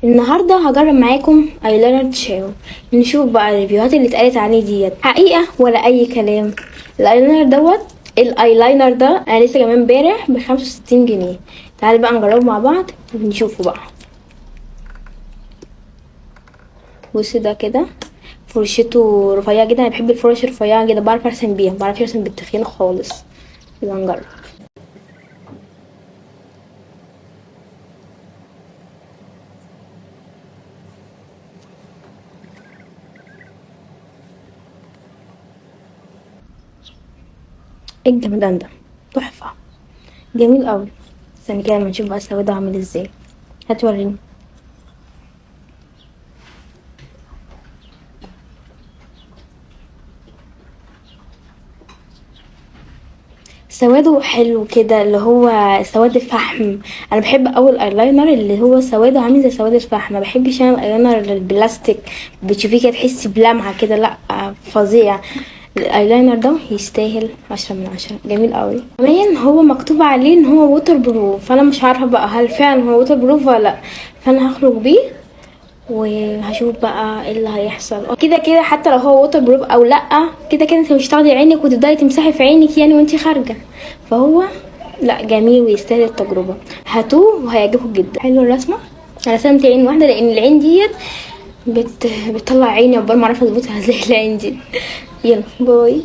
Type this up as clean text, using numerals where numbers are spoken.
النهارده هجرب معاكم ايلاينر تشاو. نشوف بقى الريفيوهات اللي اتقالت عليه ديت حقيقه ولا اي كلام. الايلاينر ده انا لسه جايباه امبارح ب65 جنيه. تعالوا بقى نجربه مع بعض ونشوفه بقى. بص ده كده فرشته رفيعه جدا، انا بحب الفرش الرفيعه جدا، بعرف ارسم بيها، مبعرفش ارسم بالتخين خالص. يلا نجرب. ايه الجمدان ده، تحفه، جميل قوي. استني كده اما نشوف بقى السواد عامل ازاي. هتوريني. سواده حلو كده، اللي هو سواد الفحم. انا بحب اوي الايلاينر اللي هو سواده عامل زي سواد الفحم، ما بحبش انا الايلاينر البلاستيك بتشوفيه كده تحسي بلمعه كده، لا فظيع. الايلاينر ده يستاهل 10/10، جميل قوي. كمان هو مكتوب عليه ان هو ووتر بروف، فانا مش عارفه بقى هل فعلا هو ووتر بروف ولا لا، فانا هخرج بيه وهشوف بقى ايه اللي هيحصل. كده كده حتى لو هو ووتر بروف او لا، كده كده انت مش هتاخدي عينك وتبداي تمسحي في عينك يعني وانت خارجه، فهو لا جميل ويستاهل التجربه. هاتوه وهيعجبكم جدا. حلو الرسمه. انا رسمت عين واحده لان العين ديت بتطلع عيني، عقبال ما اعرف اظبطها ازاي العين دي. يلا باي.